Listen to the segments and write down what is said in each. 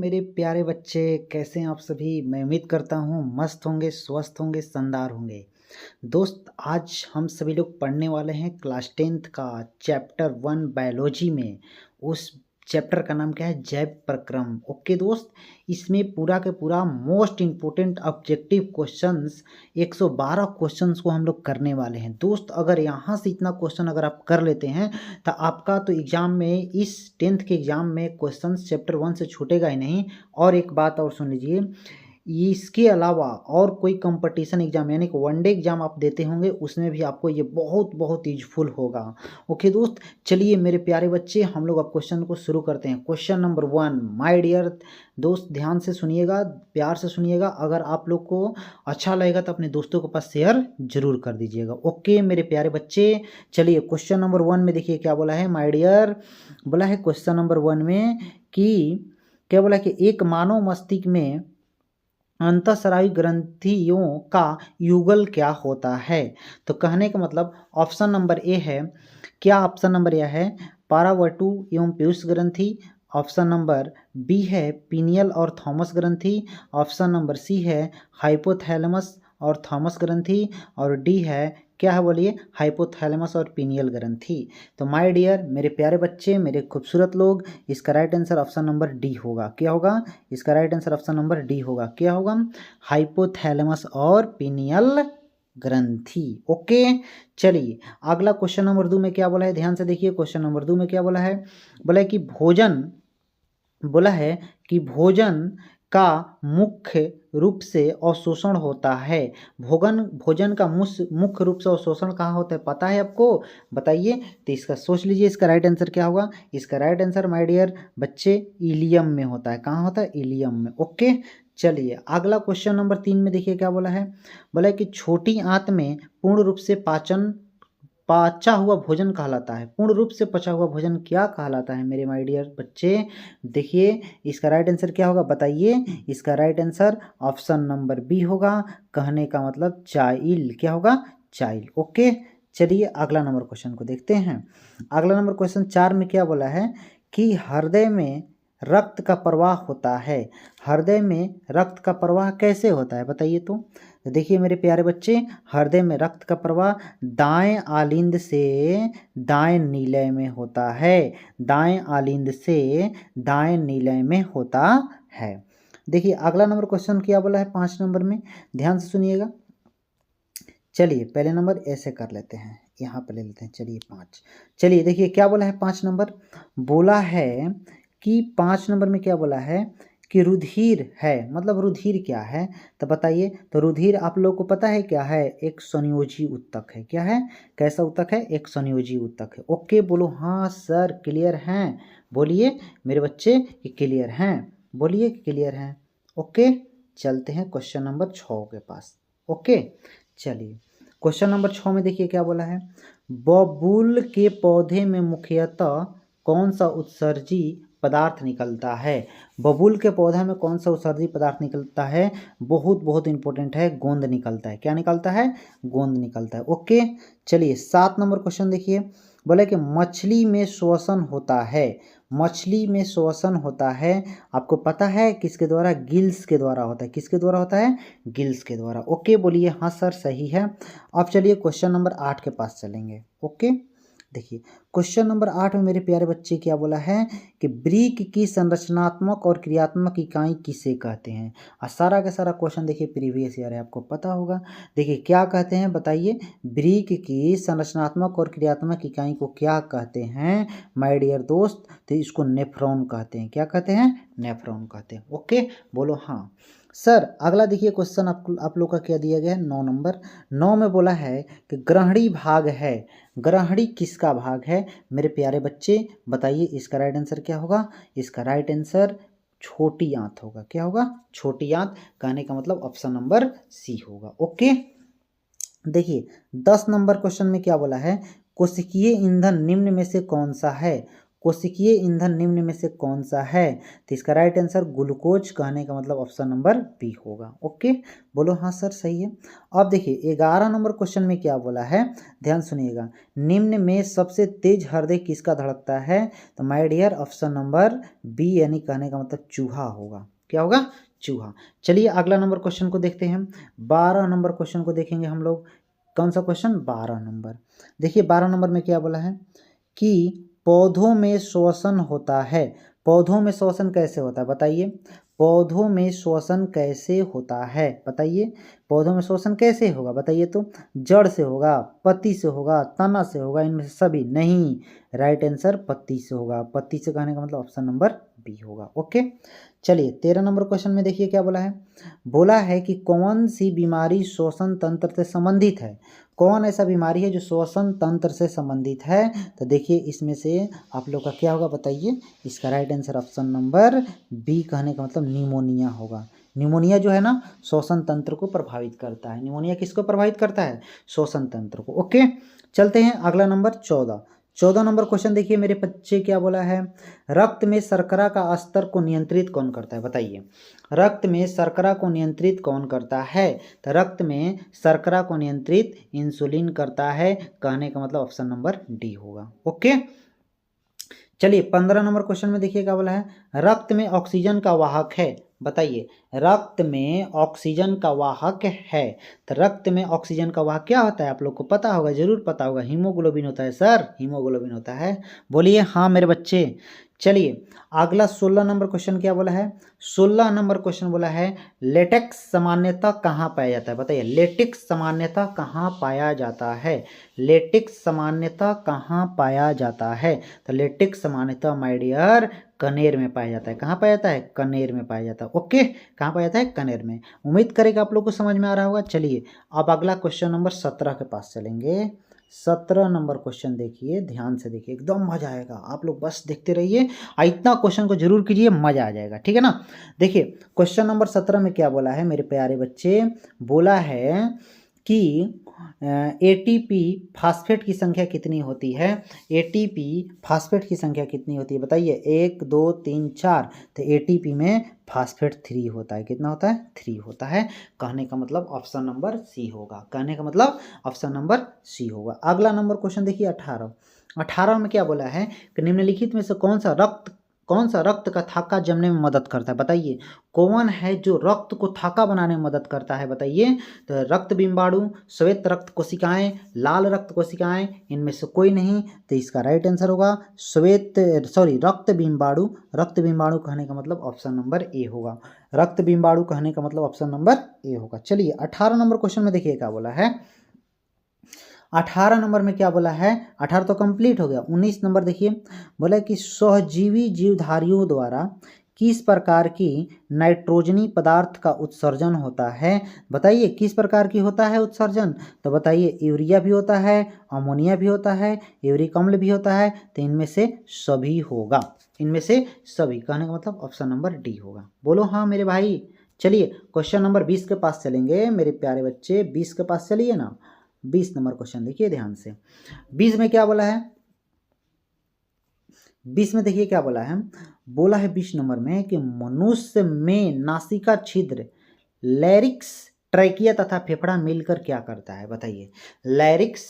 मेरे प्यारे बच्चे, कैसे हैं आप सभी। मैं उम्मीद करता हूँ मस्त होंगे, स्वस्थ होंगे, शानदार होंगे। दोस्त, आज हम सभी लोग पढ़ने वाले हैं क्लास 10th का चैप्टर 1 बायोलॉजी में। उस चैप्टर का नाम क्या है? जैव प्रक्रम। ओके दोस्त, इसमें पूरा के पूरा most important objective questions 112 questions को हम लोग करने वाले हैं। दोस्त, अगर यहाँ से इतना क्वेश्चन अगर आप कर लेते हैं तो आपका तो एग्ज़ाम में, इस 10th के एग्ज़ाम में क्वेश्चंस चैप्टर 1 से छूटेगा ही नहीं। और एक बात और सुन लीजिए, इसके अलावा और कोई कंपटीशन एग्जाम यानी कि वनडे एग्जाम आप देते होंगे, उसमें भी आपको ये बहुत बहुत यूजफुल होगा। ओके दोस्त, चलिए मेरे प्यारे बच्चे, हम लोग अब क्वेश्चन को शुरू करते हैं। क्वेश्चन नंबर 1, माय डियर दोस्त, ध्यान से सुनिएगा, प्यार से सुनिएगा। अगर आप लोग को अच्छा लगेगा तो अपने दोस्तों के पास शेयर जरूर कर दीजिएगा। ओके मेरे प्यारे बच्चे, चलिए क्वेश्चन नंबर 1 में देखिए क्या बोला है। माय डियर बोला है क्वेश्चन नंबर 1 में कि क्या बोला कि एक मानव मस्तिष्क में अंतःस्रावी ग्रंथियों का युगल क्या होता है। तो कहने का मतलब ऑप्शन नंबर ए है, क्या ऑप्शन नंबर ए है पारावटु एवं पीयूष ग्रंथि। ऑप्शन नंबर बी है पीनियल और थॉमस ग्रंथि। ऑप्शन नंबर सी है हाइपोथैलेमस और थॉमस ग्रंथि। और डी है, क्या है बोलिए, हाइपोथैलेमस और पीनियल ग्रंथि। तो माय डियर मेरे प्यारे बच्चे, मेरे खूबसूरत लोग, इसका right answer option number D होगा। क्या होगा? इसका right answer option number D होगा। क्या होगा? हाइपोथैलेमस और पीनियल ग्रंथि। ओके, चलिए अगला क्वेश्चन नंबर 2 में क्या बोला है, ध्यान से देखिए। क्वेश्चन नंबर 2 में क्या बोला है, बोला है कि भोजन का मुख्य रूप से अवशोषण होता है। भोजन का मुख्य रूप से अवशोषण कहाँ होता है, पता है आपको? बताइए। तो इसका सोच लीजिए, इसका राइट आंसर क्या होगा। इसका राइट आंसर माय डियर बच्चे इलियम में होता है। कहाँ होता है? इलियम में। ओके, चलिए अगला क्वेश्चन नंबर 3 में देखिए क्या बोला है। बोला है कि छोटी आंत में पूर्ण रूप से पचा हुआ भोजन कहलाता है। पूर्ण रूप से पचा हुआ भोजन क्या कहलाता है मेरे माय डियर बच्चे? देखिए इसका राइट आंसर क्या होगा, बताइए। इसका right answer option number B होगा। कहने का मतलब चाइल्ड। क्या होगा? चाइल्ड। ओके, चलिए अगला नंबर क्वेश्चन को देखते हैं। अगला नंबर क्वेश्चन 4 में क्या बोला है कि हृदय में रक्त का प्रवाह होता है। हृदय में रक्त का प्रवाह कैसे होता है, बताइए। तो देखिए मेरे प्यारे बच्चे, हृदय में रक्त का प्रवाह दाएं आलिंद से दाएं नीलय में होता है। दाएं आलिंद से दाएं नीलय में होता है। देखिए अगला नंबर क्वेश्चन क्या बोला है 5 नंबर में, ध्यान से सुनिएगा। चलिए पहले नंबर ऐसे कर लेते हैं, यहाँ पर ले लेते हैं। चलिए 5, चलिए देखिए क्या बोला है 5 नंबर। बोला है कि 5 नंबर में क्या बोला है कि रुधिर है। मतलब रुधिर क्या है, तो बताइए। तो रुधिर आप लोग को पता है क्या है? एक संयोजी उत्तक है। क्या है? कैसा उत्तक है? एक संयोजी उत्तक है। ओके बोलो हाँ सर, क्लियर हैं? बोलिए मेरे बच्चे कि क्लियर हैं, बोलिए क्लियर हैं। ओके, चलते हैं क्वेश्चन नंबर 6 के पास। ओके, चलिए क्वेश्चन नंबर 6 में देखिए क्या बोला है। बबूल के पौधे में मुख्यतः कौन सा उत्सर्जी पदार्थ निकलता है। बबूल के पौधे में कौन सा उत्सर्जी पदार्थ निकलता है? बहुत बहुत इंपॉर्टेंट है, गोंद निकलता है। क्या निकलता है? गोंद निकलता है। ओके, चलिए 7 नंबर क्वेश्चन देखिए। बोले कि मछली में श्वसन होता है। मछली में श्वसन होता है, आपको पता है किसके द्वारा? गिल्स के द्वारा होता है। किसके द्वारा होता है? गिल्स के द्वारा। ओके बोलिए हाँ सर सही है। अब चलिए क्वेश्चन नंबर 8 के पास चलेंगे। ओके, देखिए क्वेश्चन नंबर 8 में मेरे प्यारे बच्चे क्या बोला है कि ब्रीक की संरचनात्मक और क्रियात्मक इकाई किसे कहते हैं। और सारा का सारा क्वेश्चन देखिए प्रीवियस ईयर है, आपको पता होगा। देखिए क्या कहते हैं, बताइए। ब्रीक की संरचनात्मक और क्रियात्मक इकाई को क्या कहते हैं माय डियर दोस्त? तो इसको नेफ्रॉन कहते हैं। क्या कहते हैं? नेफ्रॉन कहते हैं। ओके बोलो हाँ सर। अगला देखिए क्वेश्चन आप लोग का क्या दिया गया है 9 नंबर। 9 में बोला है कि ग्रहणी भाग है। ग्रहणी किसका भाग है मेरे प्यारे बच्चे? बताइए इसका राइट आंसर क्या होगा। इसका राइट आंसर छोटी आंत होगा। क्या होगा? छोटी आंत। कहने का मतलब ऑप्शन नंबर सी होगा। ओके, देखिए 10 नंबर क्वेश्चन में क्या बोला है, कोशिकीय ईंधन निम्न में से कौन सा है। कोशिकीय ईंधन निम्न में से कौन सा है? तो इसका राइट आंसर ग्लूकोज, कहने का मतलब ऑप्शन नंबर बी होगा। ओके, बोलो हाँ सर सही है। अब देखिए 11 नंबर क्वेश्चन में क्या बोला है, ध्यान सुनिएगा। निम्न में सबसे तेज हृदय किसका धड़कता है? तो my dear option number B, यानी कहने का मतलब चूहा होगा। क्या होगा? चूहा। चलिए अगला नंबर क्वेश्चन को देखते हैं। 12 नंबर क्वेश्चन को देखेंगे हम लोग। कौन सा क्वेश्चन? 12 नंबर। देखिए 12 नंबर में क्या बोला है कि पौधों में श्वसन होता है। पौधों में श्वसन कैसे होता है बताइए? पौधों में श्वसन कैसे होता है बताइए? पौधों में श्वसन कैसे होगा बताइए? तो जड़ से होगा, पत्ती से होगा, तना से होगा, इनमें से सभी नहीं। राइट आंसर पत्ती से होगा। पत्ती से कहने का मतलब ऑप्शन नंबर बी होगा। ओके, चलिए 13 नंबर क्वेश्चन में देखिए क्या बोला है। बोला है कि कौन सी बीमारी श्वसन तंत्र से संबंधित है? कौन ऐसा बीमारी है जो श्वसन तंत्र से संबंधित है? तो देखिए इसमें से आप लोग का क्या होगा बताइए? इसका right answer option number B, कहने का मतलब निमोनिया होगा। निमोनिया जो है ना श्वसन तंत्र को प्रभावित करता है। निमोनिया किसको प्रभावित करता है? श्वसन तंत्र को। ओके, चलते हैं अगला नंबर 14। 14 नंबर क्वेश्चन देखिए मेरे बच्चे क्या बोला है। रक्त में शर्करा का स्तर को नियंत्रित कौन करता है बताइए? रक्त में शर्करा को नियंत्रित कौन करता है? तो रक्त में शर्करा को नियंत्रित इंसुलिन करता है, कहने का मतलब ऑप्शन नंबर डी होगा। ओके, चलिए 15 नंबर क्वेश्चन में देखिए क्या बोला है। रक्त में ऑक्सीजन का वाहक है बताइए? रक्त में ऑक्सीजन का वाहक है, तो रक्त में ऑक्सीजन का वाहक क्या होता है? आप लोग को पता होगा, जरूर पता होगा। हीमोग्लोबिन होता है सर, हीमोग्लोबिन होता है। बोलिए हाँ मेरे बच्चे। चलिए अगला 16 नंबर क्वेश्चन क्या बोला है। 16 नंबर क्वेश्चन बोला है लेटेक्स सामान्यतः कहाँ पाया जाता है बताइए? लेटेक्स सामान्यतः कहाँ पाया जाता है? लेटेक्स सामान्यतः कहाँ पाया जाता है? तो लेटेक्स सामान्यतः माय डियर कनेर में पाया जाता है। कहाँ पाया जाता है? कनेर में पाया जाता है। ओके, कहाँ पाया जाता है? कनेर में। उम्मीद करेगा आप लोग को समझ में आ रहा होगा। चलिए अब अगला क्वेश्चन नंबर 17 के पास चलेंगे। 17 नंबर क्वेश्चन देखिए, ध्यान से देखिए, एकदम मजा आएगा। आप लोग बस देखते रहिए, इतना क्वेश्चन को जरूर कीजिए, मजा आ जाएगा। ठीक है ना? देखिए क्वेश्चन नंबर 17 में क्या बोला है मेरे प्यारे बच्चे। बोला है कि एटीपी फास्फेट की संख्या कितनी होती है? एटीपी फास्फेट की संख्या कितनी होती है बताइए? 1 2 3 4। तो एटीपी में फास्फेट 3 होता है। कितना होता है? 3 होता है। कहने का मतलब ऑप्शन नंबर सी होगा। कहने का मतलब ऑप्शन नंबर सी होगा। अगला नंबर क्वेश्चन देखिए 18। 18 में क्या बोला है कि निम्नलिखित में से कौन सा रक्त का थाका जमने में मदद करता है बताइए? कौन है जो रक्त को थाका बनाने में मदद करता है बताइए? तो रक्त बिम्बाणु, श्वेत रक्त कोशिकाएं, लाल रक्त कोशिकाएं, इनमें से कोई नहीं। तो इसका राइट आंसर होगा रक्त बिम्बाणु। रक्त बिम्बाणु कहने का मतलब ऑप्शन नंबर ए होगा। रक्त बिम्बाणु कहने का मतलब ऑप्शन नंबर ए होगा। चलिए 18 नंबर क्वेश्चन में देखिए क्या बोला है। 18 नंबर में क्या बोला है? 18 तो कंप्लीट हो गया। 19 नंबर देखिए, बोला कि सहजीवी जीवधारियों द्वारा किस प्रकार की नाइट्रोजनी पदार्थ का उत्सर्जन होता है बताइए? किस प्रकार की होता है उत्सर्जन? तो बताइए यूरिया भी होता है, अमोनिया भी होता है, यूरिक अम्ल भी होता है। तो इनमें से सभी होगा। इनमें से सभी, कहने का मतलब ऑप्शन नंबर डी होगा। बोलो हाँ मेरे भाई। चलिए क्वेश्चन नंबर 20 के पास चलेंगे मेरे प्यारे बच्चे। 20 के पास चलिए ना। 20 नंबर क्वेश्चन देखिए ध्यान से। 20 में क्या बोला है? 20 में देखिए क्या बोला है। बोला है 20 नंबर में कि मनुष्य में नासिका छिद्र, लैरिक्स, ट्रैकिया तथा फेफड़ा मिलकर क्या करता है बताइए? लैरिक्स,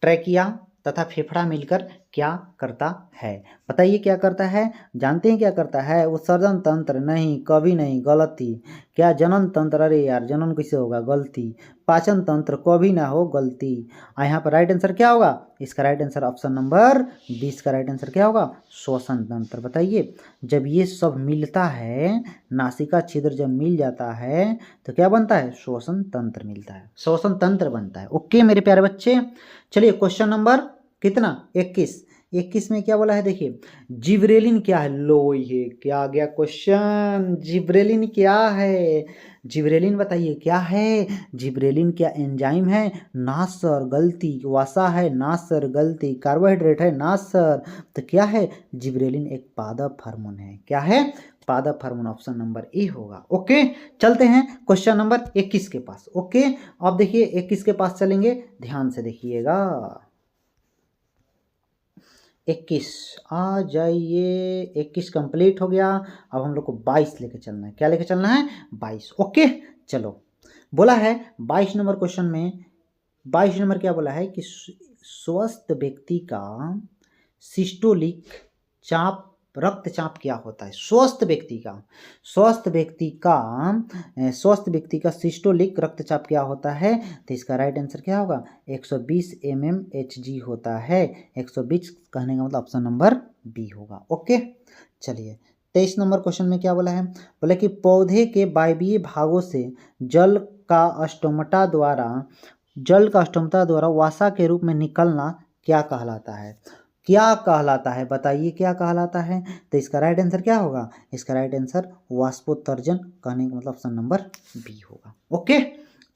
ट्रैकिया तथा फेफड़ा मिलकर क्या करता है बताइए? क्या करता है? जानते हैं क्या करता है? उत्सर्जन तंत्र नहीं, कभी नहीं, गलती। क्या जनन तंत्र? अरे यार जनन कैसे होगा? गलती। पाचन तंत्र? कभी ना हो, गलती। यहाँ पर राइट आंसर क्या होगा? इसका राइट आंसर ऑप्शन नंबर 20 का राइट आंसर क्या होगा? श्वसन तंत्र। बताइए जब ये सब मिलता है, नासिका छिद्र जब मिल जाता है तो क्या बनता है? श्वसन तंत्र मिलता है, श्वसन तंत्र बनता है। ओके मेरे प्यारे बच्चे। चलिए क्वेश्चन नंबर कितना? 21। 21 में क्या बोला है देखिए, जिब्रेलिन क्या है? लो ये क्या आ गया क्वेश्चन। जिब्रेलिन क्या है? जिब्रेलिन बताइए क्या है? जिब्रेलिन क्या एंजाइम है? ना सर, गलती। वसा है? ना सर, गलती। कार्बोहाइड्रेट है? ना सर। तो क्या है? जिब्रेलिन एक पादप हार्मोन है। क्या है? पादप हार्मोन। ऑप्शन नंबर ए होगा। ओके, चलते हैं क्वेश्चन नंबर 21 के पास। ओके, अब देखिए 21 के पास चलेंगे, ध्यान से देखिएगा। 21 आ जाइए। 21 कंप्लीट हो गया। अब हम लोग को 22 लेके चलना है। क्या लेके चलना है? 22। ओके चलो, बोला है 22 नंबर क्वेश्चन में, 22 नंबर क्या बोला है कि स्वस्थ व्यक्ति का सिस्टोलिक चाप, रक्तचाप क्या होता है? स्वस्थ व्यक्ति का, स्वस्थ व्यक्ति का सिस्टोलिक रक्तचाप क्या होता है? तो इसका राइट आंसर क्या होगा? 120 mmHg होता है। 120 कहने का मतलब ऑप्शन नंबर बी होगा। ओके चलिए, 23 नंबर क्वेश्चन में क्या बोला है? बोला कि पौधे के वायवीय भागों से जल का स्टोमेटा द्वारा वसा के रूप में निकलना क्या कहलाता है? क्या कहलाता है? बताइए क्या कहलाता है? तो इसका राइट आंसर क्या होगा? इसका राइट आंसर वाष्पोत्सर्जन कहने का मतलब ऑप्शन नंबर बी होगा। ओके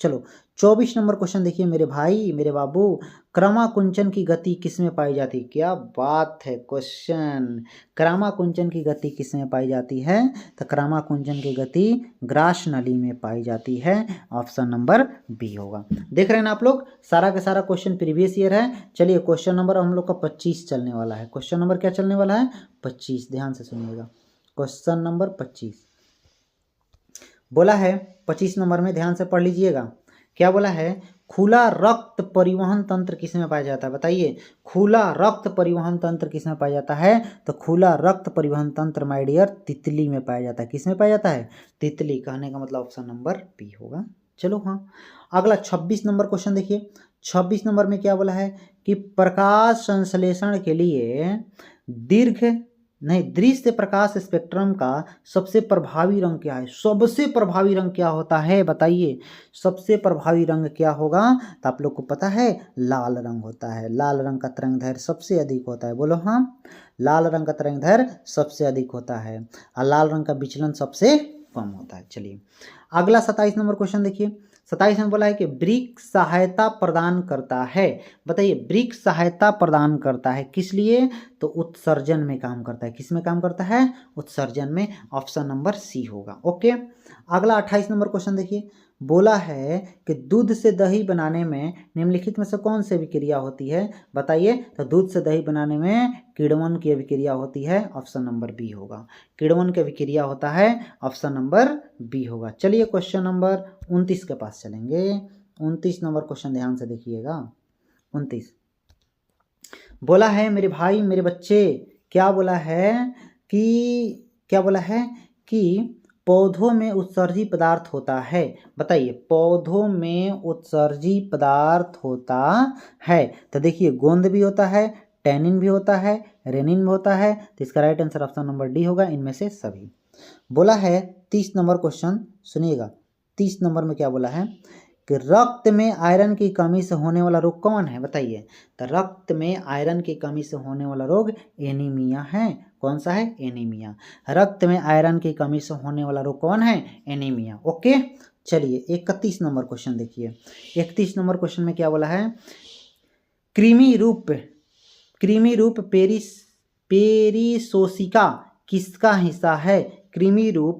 चलो, 24 नंबर क्वेश्चन देखिए मेरे भाई मेरे बाबू, क्रमाकुंचन की गति किसमें पाई जाती है? क्या बात है क्वेश्चन, क्रमाकुंचन की गति किसमें पाई जाती है? तो क्रमाकुंचन की गति ग्रास नली में पाई जाती है। ऑप्शन नंबर बी होगा। देख रहे हैं ना आप लोग, सारा का सारा क्वेश्चन प्रीवियस ईयर है। चलिए क्वेश्चन नंबर हम लोग का 25 चलने वाला है। क्वेश्चन नंबर क्या चलने वाला है? 25। ध्यान से सुनिएगा, क्वेश्चन नंबर 25 बोला है। 25 नंबर में ध्यान से पढ़ लीजिएगा। क्या बोला है? खुला रक्त परिवहन तंत्र किसमें पाया जाता है? बताइए, खुला रक्त परिवहन तंत्र किसमें पाया जाता है? तो खुला रक्त परिवहन तंत्र माय डियर तितली में पाया जाता है। किसमें पाया जाता है? तितली। कहने का मतलब ऑप्शन नंबर बी होगा। चलो हाँ, अगला 26 नंबर क्वेश्चन देखिए। 26 नंबर में क्या बोला है कि प्रकाश संश्लेषण के लिए दृश्य प्रकाश स्पेक्ट्रम का सबसे प्रभावी रंग क्या है? सबसे प्रभावी रंग क्या होता है? बताइए, सबसे प्रभावी रंग क्या होगा? तो आप लोग को पता है लाल रंग होता है। लाल रंग का तरंगदैर्घ्य सबसे अधिक होता है। बोलो हाँ, लाल रंग का तरंगदैर्घ्य सबसे अधिक होता है और लाल रंग का विचलन सबसे कम होता है। चलिए अगला 27 नंबर क्वेश्चन देखिए। 27 में बोला है कि वृक्ष सहायता प्रदान करता है। बताइए, वृक्ष सहायता प्रदान करता है किस लिए? तो उत्सर्जन में काम करता है। किस में काम करता है? उत्सर्जन में। ऑप्शन नंबर सी होगा। ओके, अगला 28 नंबर क्वेश्चन देखिए। बोला है कि दूध से दही बनाने में निम्नलिखित में से कौन सी अभिक्रिया होती है? बताइए, तो दूध से दही बनाने में किण्वन की अभिक्रिया होती है। ऑप्शन नंबर बी होगा। किण्वन की अभिक्रिया होता है। ऑप्शन नंबर बी होगा। चलिए क्वेश्चन नंबर 29 के पास चलेंगे। 29 नंबर क्वेश्चन ध्यान से देखिएगा। 29 बोला है मेरे भाई मेरे बच्चे, क्या बोला है कि पौधों में उत्सर्जी पदार्थ होता है। बताइए, पौधों में उत्सर्जी पदार्थ होता है। तो देखिए, गोंद भी होता है, टैनिन भी होता है, रेनिन भी होता है। तो इसका right answer option number D होगा, इनमें से सभी। बोला है 30 नंबर क्वेश्चन सुनिएगा। 30 नंबर में क्या बोला है कि रक्त में आयरन की कमी से होने वाला रोग कौन है? बताइए, तो रक्त में आयरन की कमी से होने वाला रोग एनीमिया है। कौन सा है? एनीमिया। रक्त में आयरन की कमी से होने वाला रोग कौन है? एनीमिया। ओके चलिए 31 नंबर क्वेश्चन देखिए। 31 नंबर क्वेश्चन में क्या बोला है? कृमि रूप पेरिसोसिका किसका हिस्सा है? कृमि रूप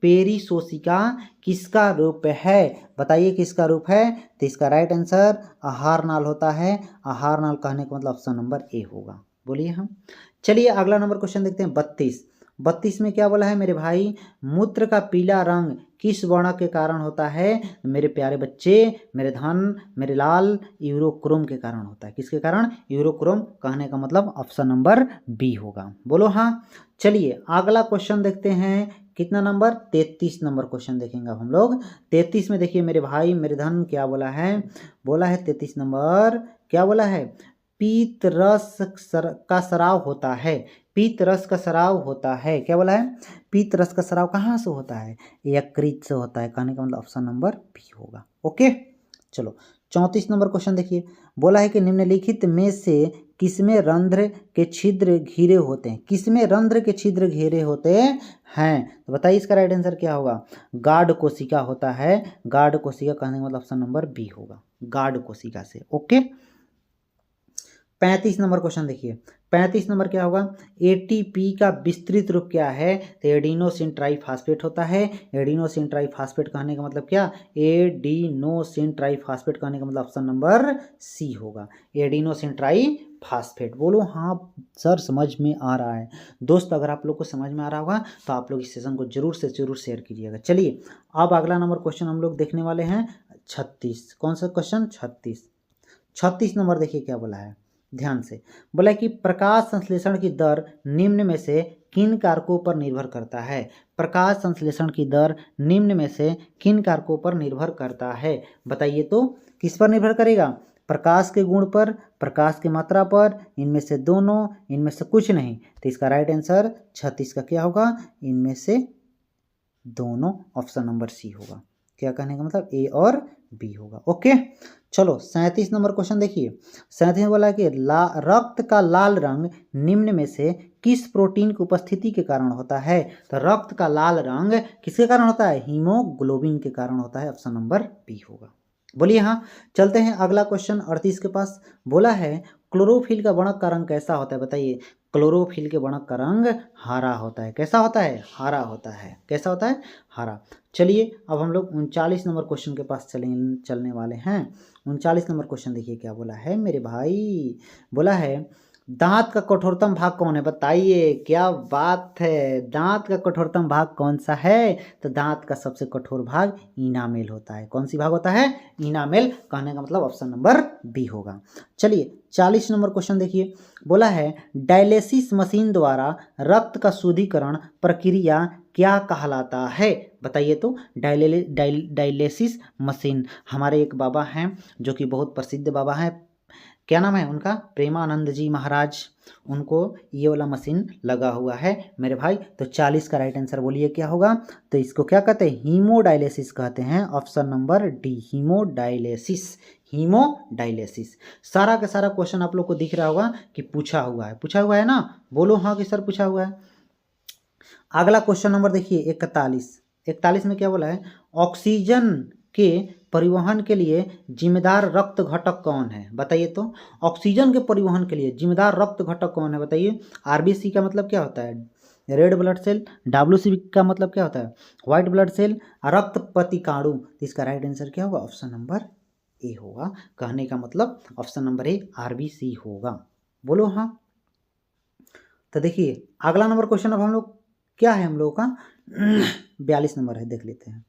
पेरिसोसिका किसका रूप है? बताइए किसका रूप है? तो इसका राइट आंसर आहार नाल होता है। आहार नाल कहने का मतलब ऑप्शन नंबर ए होगा। बोलिए हम। चलिए अगला नंबर क्वेश्चन देखते हैं 32 में क्या बोला है मेरे भाई? मूत्र का पीला रंग किस वर्ण के कारण होता है? मेरे प्यारे बच्चे, मेरे धन, मेरे लाल, यूरोक्रोम के कारण होता है। किसके कारण? यूरोक्रोम। कहने का मतलब ऑप्शन नंबर बी होगा। बोलो हाँ। चलिए अगला क्वेश्चन देखते हैं। कितना नंबर? 33 नंबर क्वेश्चन देखेंगे अब हम लोग। 33 में देखिए मेरे भाई मेरे धन, क्या बोला है? बोला है 33 नंबर क्या बोला है? पीत रस का स्राव होता है। पीत रस का स्राव होता है। क्या बोला है? पीत रस का स्राव कहाँ से होता है? यकृत से होता है। कहने का मतलब ऑप्शन नंबर बी होगा। ओके चलो 34 नंबर क्वेश्चन देखिए। बोला है कि निम्नलिखित में से किसमें रंध्र के छिद्र घिरे होते हैं? किसमें रंध्र के छिद्र घिरे होते हैं? तो बताइए इसका राइट आंसर क्या होगा? गार्ड कोशिका होता है। गार्ड कोशिका। कहने का मतलब ऑप्शन नंबर बी होगा, गार्ड कोशिका से। ओके 35 नंबर क्वेश्चन देखिए। 35 नंबर क्या होगा? एटीपी का विस्तृत रूप क्या है? तो एडिनोसिन ट्राइफॉस्फेट होता है। एडिनोसिन ट्राइफॉस्फेट कहने का मतलब क्या? एडिनोसिन ट्राइफॉस्फेट कहने का मतलब ऑप्शन नंबर सी होगा, एडिनोसिन ट्राइफॉस्फेट। फास्फेट। बोलो हाँ सर समझ में आ रहा है। दोस्त अगर आप लोग को समझ में आ रहा होगा तो आप लोग इस सेशन को जरूर से जरूर शेयर कीजिएगा। चलिए अब अगला नंबर क्वेश्चन हम लोग देखने वाले हैं 36। कौन सा क्वेश्चन? 36 नंबर देखिए क्या बोला है, ध्यान से। बोला कि प्रकाश संश्लेषण की दर निम्न में से किन कारकों पर निर्भर करता है? प्रकाश संश्लेषण की दर निम्न में से किन कारकों पर निर्भर करता है? बताइए तो किस पर निर्भर करेगा? प्रकाश के गुण पर, प्रकाश की मात्रा पर, इनमें से दोनों, इनमें से कुछ नहीं। तो इसका राइट आंसर 36 का क्या होगा? इनमें से दोनों, ऑप्शन नंबर सी होगा। क्या कहने का मतलब? ए और बी होगा। ओके चलो 37 नंबर क्वेश्चन देखिए। 37 में बोला कि रक्त का लाल रंग निम्न में से किस प्रोटीन की उपस्थिति के कारण होता है? तो रक्त का लाल रंग किसके कारण होता है? हीमोग्लोबिन के कारण होता है। ऑप्शन नंबर बी होगा। बोलिए हाँ। चलते हैं अगला क्वेश्चन 38 के पास। बोला है क्लोरोफिल का वर्णक का रंग कैसा होता है? बताइए। क्लोरोफिल के वर्णक का रंग हरा होता है। कैसा होता है? हरा होता है। कैसा होता है? हरा। चलिए अब हम लोग 39 नंबर क्वेश्चन के पास चलने वाले हैं। 39 नंबर क्वेश्चन देखिए क्या बोला है मेरे भाई। बोला है दांत का कठोरतम भाग कौन है? बताइए। क्या बात है, दांत का कठोरतम भाग कौन सा है? तो दांत का सबसे कठोर भाग इनामेल होता है। कौन सी भाग होता है? इनामेल। कहने का मतलब ऑप्शन नंबर बी होगा। चलिए 40 नंबर क्वेश्चन देखिए। बोला है डायलिसिस मशीन द्वारा रक्त का शुद्धिकरण प्रक्रिया क्या कहलाता है? बताइए तो। Dialysis machine. हमारे एक बाबा हैं जो कि बहुत प्रसिद्ध बाबा हैं, क्या नाम है उनका? प्रेमानंद जी महाराज। उनको ये वाला मशीन लगा हुआ है मेरे भाई। तो 40 का राइट आंसर बोलिए क्या होगा? तो इसको क्या कहते हैं? हीमोडायलिसिस कहते हैं। Option number D, haemodialysis. Haemodialysis. सारा का सारा क्वेश्चन आप लोग को दिख रहा होगा कि पूछा हुआ है। पूछा हुआ है ना? बोलो हाँ कि सर पूछा हुआ है। अगला क्वेश्चन नंबर देखिए 41 में क्या बोला है? ऑक्सीजन के परिवहन के लिए जिम्मेदार रक्त घटक कौन है? बताइए तो। ऑक्सीजन के परिवहन के लिए जिम्मेदार रक्त घटक कौन है? बताइए। आरबीसी का मतलब क्या होता है? Red blood cell. डब्ल्यूसी का मतलब क्या होता है? White blood cell. रक्त प्रतिकाणु। तो इसका राइट आंसर क्या होगा? ऑप्शन नंबर ए होगा। कहने का मतलब ऑप्शन नंबर ए आरबीसी होगा। बोलो हाँ। तो देखिए अगला नंबर क्वेश्चन अब हम लोग क्या है, हम लोगों का 42 नंबर है, देख लेते हैं।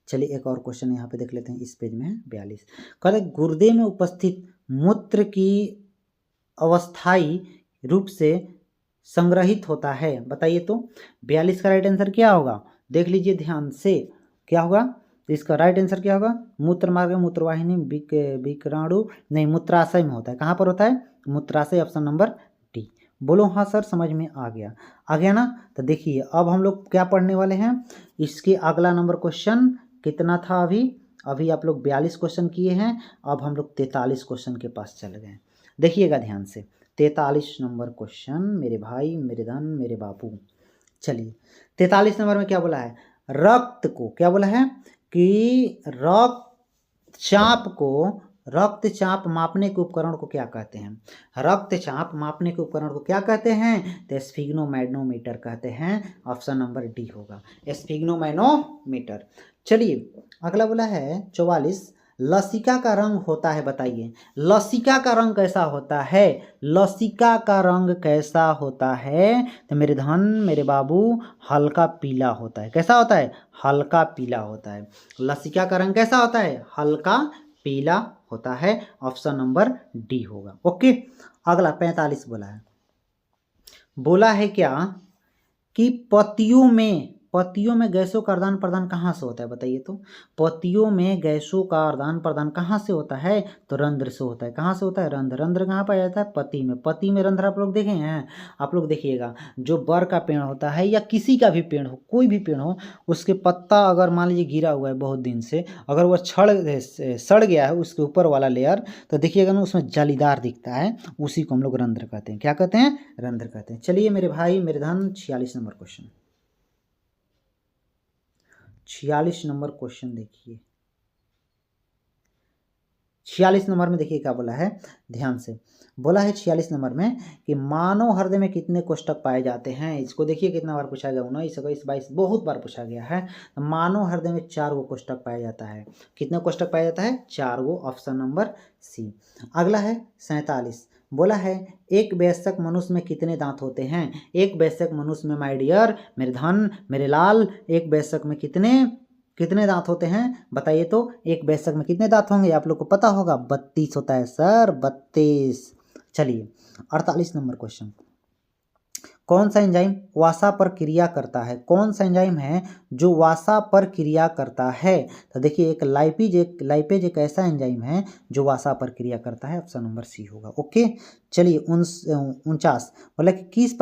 चलिए एक और क्वेश्चन यहाँ पे देख लेते हैं। इस पेज में है 42। कहते हैं गुर्दे में उपस्थित मूत्र की अवस्थायी रूप से संग्रहित होता है। बताइए तो। 42 का राइट आंसर क्या होगा? देख लीजिए ध्यान से। क्या होगा? तो इसका राइट आंसर क्या होगा? मूत्र मार्ग, मूत्रवाहिनी, विकराणु नहीं, मूत्राशय में होता है। कहाँ पर होता है? मूत्राशय। Option number D. बोलो हाँ सर समझ में आ गया ना? तो देखिए अब हम लोग क्या पढ़ने वाले हैं। इसके अगला नंबर क्वेश्चन कितना था? अभी आप लोग 42 क्वेश्चन किए हैं। अब हम लोग 43 क्वेश्चन के पास चल गए। देखिएगा ध्यान से। 43 नंबर क्वेश्चन मेरे भाई, मेरे धन, मेरे बापू। चलिए 43 नंबर में क्या बोला है? रक्त को क्या बोला है कि रक्तचाप मापने के उपकरण को क्या कहते हैं? रक्तचाप मापने के उपकरण को क्या कहते हैं? तो स्फिग्नोमैग्नोमीटर कहते हैं। ऑप्शन नंबर डी होगा, स्फिग्नोमैग्नोमीटर। चलिए अगला बोला है 44। लसिका का रंग होता है। बताइए लसिका का रंग कैसा होता है? लसिका का रंग कैसा होता है? तो मेरे धन, मेरे बाबू, हल्का पीला होता है। कैसा होता है? हल्का पीला होता है। लसिका का रंग कैसा होता है? हल्का पीला होता है। ऑप्शन नंबर डी होगा। ओके अगला 45 बोला है क्या कि पतियों में गैसों का आदान प्रदान कहाँ से होता है? बताइए तो। पतियों में गैसों का आदान प्रदान कहाँ से होता है? तो रंध्र से होता है। कहाँ से होता है? रंध्र कहाँ पाया जाता है? पति में रंध्र आप लोग देखे हैं? आप लोग देखिएगा, जो बर का पेड़ होता है या किसी का भी पेड़ हो, कोई भी पेड़ हो, उसके पत्ता अगर मान लीजिए गिरा हुआ है बहुत दिन से, अगर वह सड़ गया है उसके ऊपर वाला लेयर, तो देखिएगा ना उसमें जालीदार दिखता है, उसी को हम लोग रंध्र कहते हैं। क्या कहते हैं? रंध्र कहते हैं। चलिए मेरे भाई, मेरे धन, 46 नंबर क्वेश्चन। 46 नंबर क्वेश्चन देखिए। 46 नंबर में देखिए क्या बोला है, ध्यान से बोला है 46 नंबर में कि मानव हृदय में कितने कोष्ठक पाए जाते हैं। इसको देखिए कितना बार पूछा गया, 19, 21, 22 बहुत बार पूछा गया है। मानव हृदय में 4 गो कोष्ठक पाया जाता है। कितने कोष्ठक पाया जाता है? 4 गो, ऑप्शन नंबर सी। अगला है 47, बोला है एक वयस्क मनुष्य में कितने दांत होते हैं। एक वयस्क मनुष्य में माय डियर, मेरे धन, मेरे लाल, एक वयस्क में कितने दांत होते हैं बताइए तो। एक वयस्क में कितने दांत होंगे आप लोग को पता होगा, 32 होता है सर, 32। चलिए 48 नंबर क्वेश्चन, कौन सा एंजाइम वासा पर क्रिया करता है? कौन सा एंजाइम है जो वासा पर क्रिया करता है? तो देखिए एक लाइपेज एक ऐसा एंजाइम है जो वासा पर क्रिया करता है, ऑप्शन नंबर सी होगा। ओके चलिए 49, बोला कि किस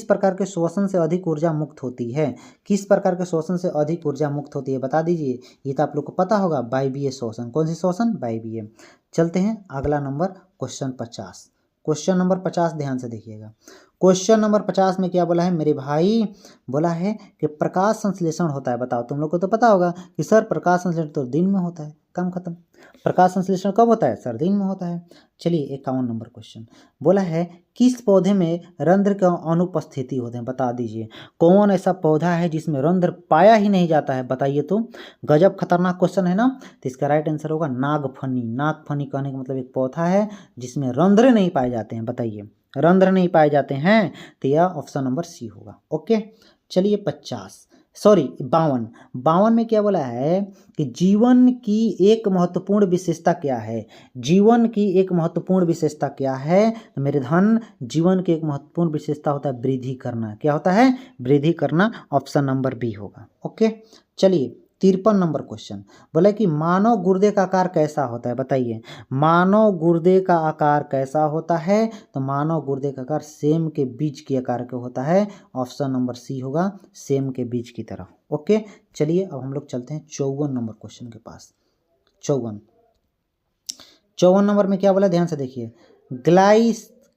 प्रकार के शोषण से अधिक ऊर्जा मुक्त होती है? किस प्रकार के शोषण से अधिक ऊर्जा मुक्त होती है बता दीजिए। ये तो आप लोग को पता होगा, वायवीय शोषण। कौन सी शोषण? वायवीय। चलते हैं अगला नंबर क्वेश्चन 50। क्वेश्चन नंबर 50 ध्यान से देखिएगा। क्वेश्चन नंबर 50 में क्या बोला है मेरे भाई? बोला है कि प्रकाश संश्लेषण होता है। बताओ, तुम लोग को तो पता होगा कि सर प्रकाश संश्लेषण तो दिन में होता है, काम खत्म। प्रकाश संश्लेषण कब होता है? सर दिन में होता है। चलिए 51 नंबर क्वेश्चन, बोला है किस पौधे में रंध्र का अनुपस्थिति होते हैं? बता दीजिए कौन ऐसा पौधा है जिसमें रंध्र पाया ही नहीं जाता है, बताइए तो। गजब खतरनाक क्वेश्चन है ना। तो इसका राइट आंसर होगा नागफनी। नागफनी कहने का मतलब एक पौधा है जिसमें रंध्र नहीं पाए जाते हैं। बताइए रंध्र नहीं पाए जाते हैं, तो यह ऑप्शन नंबर सी होगा। ओके चलिए 52 में क्या बोला है कि जीवन की एक महत्वपूर्ण विशेषता क्या है? जीवन की एक महत्वपूर्ण विशेषता क्या है मेरे धन? जीवन की एक महत्वपूर्ण विशेषता होता है वृद्धि करना। क्या होता है? वृद्धि करना, ऑप्शन नंबर बी होगा। ओके चलिए 53 नंबर क्वेश्चन, बोला कि मानव गुर्दे का आकार कैसा होता है? बताइए मानव गुर्दे का आकार कैसा होता है? तो मानव गुर्दे का आकार सेम के बीज के आकार का होता है, ऑप्शन नंबर सी होगा, सेम के बीज की तरह। ओके चलिए अब हम लोग चलते हैं 54 नंबर क्वेश्चन के पास। 54 नंबर में क्या बोला, ध्यान से देखिए।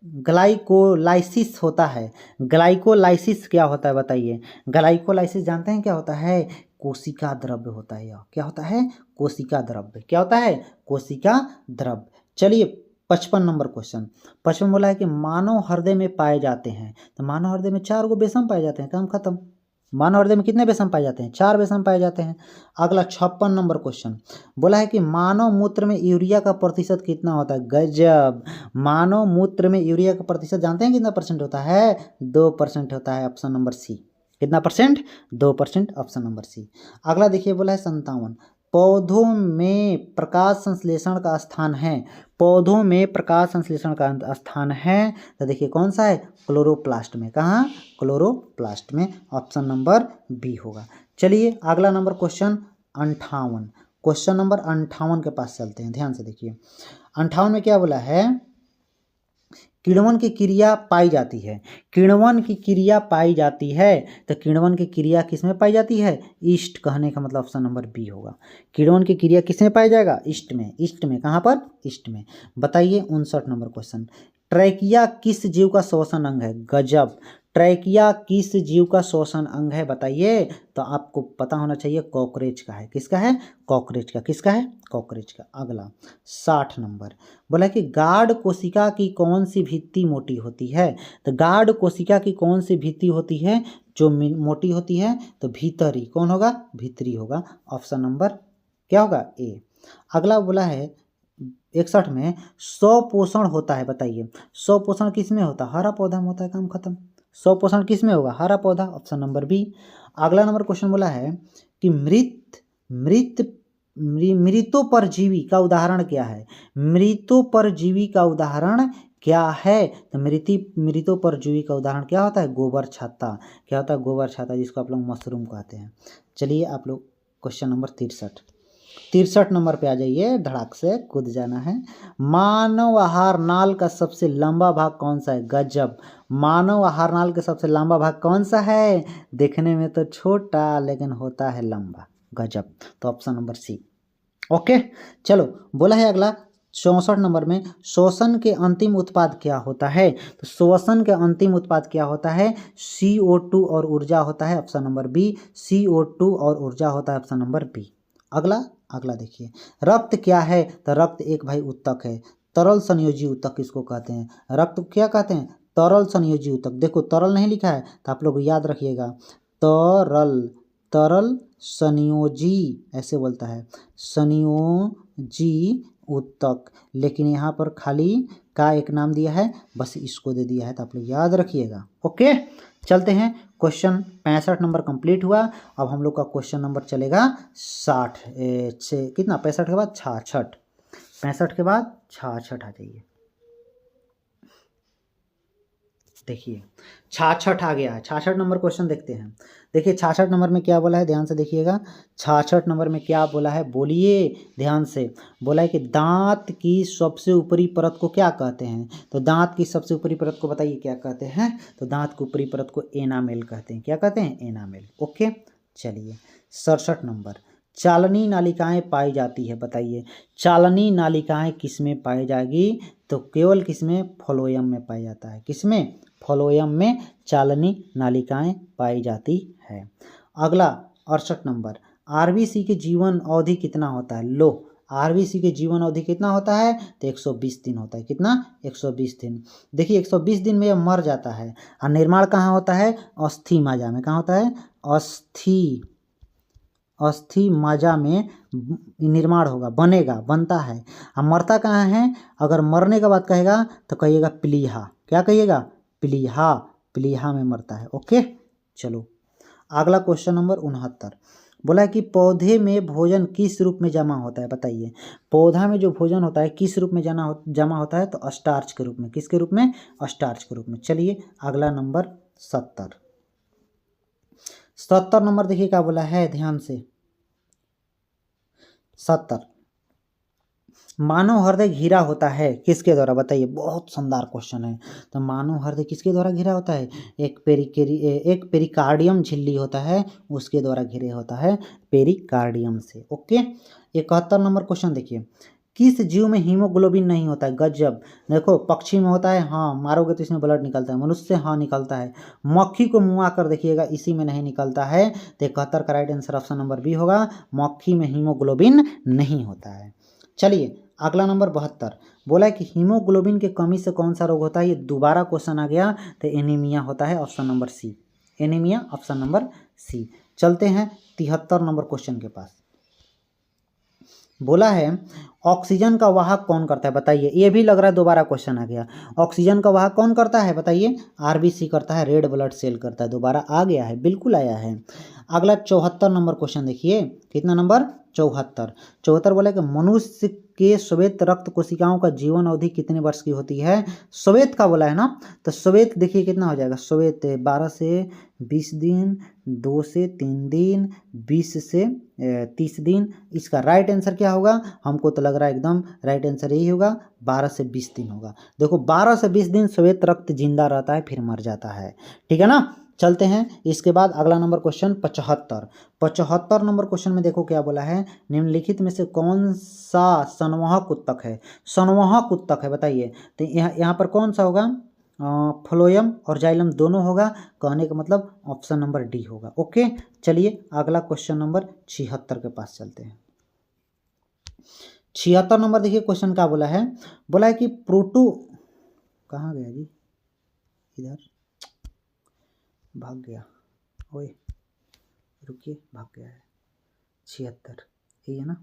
ग्लाइकोलाइसिस होता है। ग्लाइकोलाइसिस क्या होता है बताइए। ग्लाइकोलाइसिस जानते हैं क्या होता है? कोशिका द्रव्य होता है। यह क्या होता है? कोशिका द्रव्य। क्या होता है? कोशिका द्रव्य। चलिए 55 नंबर क्वेश्चन। 55 बोला है कि मानव हृदय में पाए जाते हैं। तो मानव हृदय में 4 गो बेसम पाए जाते हैं, काम खत्म। मानव हृदय में कितने बेसम पाए जाते हैं? 4 बेसम पाए जाते हैं। अगला 56 नंबर क्वेश्चन, बोला है कि मानव मूत्र में यूरिया का प्रतिशत कितना होता है? गजब, मानव मूत्र में यूरिया का प्रतिशत जानते हैं कितना परसेंट होता है? 2% होता है, ऑप्शन नंबर सी। कितना परसेंट? 2%, ऑप्शन नंबर सी। अगला देखिए बोला है 57, पौधों में प्रकाश संश्लेषण का स्थान है। पौधों में प्रकाश संश्लेषण का स्थान है, तो देखिए कौन सा है? क्लोरोप्लास्ट में। कहाँ? क्लोरोप्लास्ट में, ऑप्शन नंबर बी होगा। चलिए अगला नंबर क्वेश्चन 58। क्वेश्चन नंबर 58 के पास चलते हैं, ध्यान से देखिए। 58 में क्या बोला है? किण्वन की क्रिया पाई जाती है। किण्वन की क्रिया पाई जाती है, तो किण्वन की क्रिया किस में पाई जाती है? ईस्ट। कहने का मतलब ऑप्शन नंबर बी होगा। किण्वन की क्रिया किस में पाया जाएगा? ईस्ट में। ईस्ट में, कहाँ पर? ईस्ट में। बताइए 59 नंबर क्वेश्चन, ट्रैकिया किस जीव का श्वसन अंग है? गजब, ट्रैकिया किस जीव का श्वसन अंग है बताइए। तो आपको पता होना चाहिए कॉकरोच का है। किसका है? कॉकरोच का। किसका है? कॉकरोच का। अगला 60 नंबर, बोला कि गाढ़ कोशिका की कौन सी भित्ति मोटी होती है? तो गाढ़ कोशिका की कौन सी भित्ति होती है जो मोटी होती है? तो भीतरी। कौन होगा? भीतरी होगा, ऑप्शन नंबर क्या होगा? ए। अगला बोला है 61 में स्वपोषण होता है। बताइए स्वपोषण किस में होता है? हरा पौधा में होता है, काम खत्म। स्वपोषण किस में होगा? हरा पौधा, ऑप्शन नंबर बी। अगला नंबर क्वेश्चन बोला है कि मृतोपरजीवी का उदाहरण क्या है? मृतोपरजीवी का उदाहरण क्या है? तो मृतोपरजीवी का उदाहरण क्या होता है? गोबर छत्ता। क्या होता है? गोबर छत्ता, जिसको आप लोग मशरूम कहते हैं। चलिए आप लोग क्वेश्चन नंबर 63 नंबर पे आ जाइए, धड़ाक से कूद जाना है। मानव आहार नाल का सबसे लंबा भाग कौन सा है? गजब, मानव आहार नाल का सबसे लंबा भाग कौन सा है? देखने में तो छोटा लेकिन होता है लंबा। गजब, तो ऑप्शन नंबर सी। ओके चलो, बोला है अगला 64 नंबर में श्वसन के अंतिम उत्पाद क्या होता है? तो श्वसन के अंतिम उत्पाद क्या होता है? CO2 और ऊर्जा होता है, ऑप्शन नंबर बी। CO2 और ऊर्जा होता है, ऑप्शन नंबर बी। अगला अगला देखिए, रक्त क्या है? तो रक्त एक भाई ऊतक है, तरल संयोजी ऊतक किसको कहते हैं? रक्त क्या कहते हैं? तरल संयोजी ऊतक। देखो तरल नहीं लिखा है तो आप लोग याद रखिएगा, तरल तरल संयोजी ऐसे बोलता है, संयोजी ऊतक। लेकिन यहाँ पर खाली का एक नाम दिया है, बस इसको दे दिया है, तो आप लोग याद रखिएगा। ओके, चलते हैं। क्वेश्चन 65 नंबर कंप्लीट हुआ। अब हम लोग का क्वेश्चन नंबर चलेगा 60 कितना 65 के बाद 66, 65 के बाद 66 आ जाइए। देखिए 66 आ गया है। 66 नंबर क्वेश्चन देखते हैं। देखिए 66 नंबर में क्या बोला है, ध्यान से देखिएगा। 66 नंबर में क्या बोला है, बोलिए ध्यान से। बोला है कि दांत की सबसे ऊपरी परत को क्या कहते हैं? तो दांत की सबसे ऊपरी परत को बताइए क्या कहते हैं? तो दांत की ऊपरी परत को एनामेल कहते हैं। क्या कहते हैं? एनामेल। ओके, चलिए 67 नंबर, चालनी नालिकाएं पाई जाती है, बताइए चालनी नालिकाएं किसमें पाई जाएगी? तो केवल किसमें? फ्लोएम में पाया जाता है। किसमें? फ्लोएम में चालनी नालिकाएं पाई जाती है। अगला 68 नंबर, आरबीसी के जीवन अवधि कितना होता है? लो, आरबीसी के जीवन अवधि कितना होता है? तो 120 दिन होता है। कितना? 120 दिन। देखिए 120 दिन में यह मर जाता है। और निर्माण कहाँ होता है? अस्थि मज्जा में। कहाँ होता है? अस्थि मज्जा में निर्माण होगा, बनेगा, बनता है। अब मरता कहाँ है? अगर मरने का बात कहेगा तो कहिएगा प्लीहा। क्या कहिएगा? प्लीहा, प्लीहा में मरता है। ओके, चलो अगला क्वेश्चन नंबर 69। बोला है कि पौधे में भोजन किस रूप में जमा होता है? बताइए पौधा में जो भोजन होता है किस रूप में जमा होता है? तो स्टार्च के रूप में। किसके रूप में? स्टार्च के रूप में। चलिए अगला नंबर 70। 70 नंबर देखिए क्या बोला है, ध्यान से। 70, मानव हृदय घिरा होता है किसके द्वारा? बताइए, बहुत शानदार क्वेश्चन है। तो मानव हृदय किसके द्वारा घिरा होता है? एक पेरिकार्डियम झिल्ली होता है, उसके द्वारा घिरे होता है, पेरिकार्डियम से। ओके, 71 नंबर क्वेश्चन देखिए, किस जीव में हीमोग्लोबिन नहीं होता है? गजब। देखो पक्षी में होता है, हाँ मारोगे तो इसमें ब्लड निकलता है। मनुष्य से हाँ निकलता है। मक्खी को मुआ कर देखिएगा, इसी में नहीं निकलता है। तो 71 का right answer option number B होगा, मक्खी में हीमोग्लोबिन नहीं होता है। चलिए अगला नंबर 72। बोला है कि हीमोग्लोबिन की कमी से कौन सा रोग होता है? ये दोबारा क्वेश्चन आ गया, तो एनीमिया होता है, option number C. Anaemia, option number C. चलते हैं 73 नंबर क्वेश्चन के पास। बोला है ऑक्सीजन का वाहक कौन करता है? बताइए, ये भी लग रहा है दोबारा क्वेश्चन आ गया। ऑक्सीजन का वाहक कौन करता है? बताइए, आरबीसी करता है, रेड ब्लड सेल करता है। दोबारा आ गया है, बिल्कुल आया है। अगला 74 नंबर क्वेश्चन देखिए, कितना नंबर? 74। 74 बोले कि मनुष्य के श्वेत रक्त कोशिकाओं का जीवन अवधि कितने वर्ष की होती है? श्वेत का बोला है ना, तो श्वेत देखिए कितना हो जाएगा। श्वेत 12 से 20 दिन, 2 से 3 दिन, 20 से 30 दिन। इसका राइट आंसर क्या होगा? हमको तो लग रहा है एकदम राइट आंसर यही होगा, 12 से 20 दिन होगा। देखो 12 से 20 दिन श्वेत रक्त जिंदा रहता है, फिर मर जाता है। ठीक है ना। चलते हैं इसके बाद अगला नंबर क्वेश्चन 75। 75 नंबर क्वेश्चन में देखो क्या बोला है, निम्नलिखित में से कौन सा संवहक ऊतक है? संवहक ऊतक है, बताइए। तो यहाँ पर कौन सा होगा? फ्लोएम और जाइलम दोनों होगा। कहने का मतलब ऑप्शन नंबर डी होगा। ओके, चलिए अगला क्वेश्चन नंबर 76 के पास चलते हैं। 76 नंबर देखिए क्वेश्चन क्या बोला है। बोला है कि प्रोटो, कहाँ गया जी, इधर भाग गया, ओए रुकिए, भाग गया है। 76 यही है ना,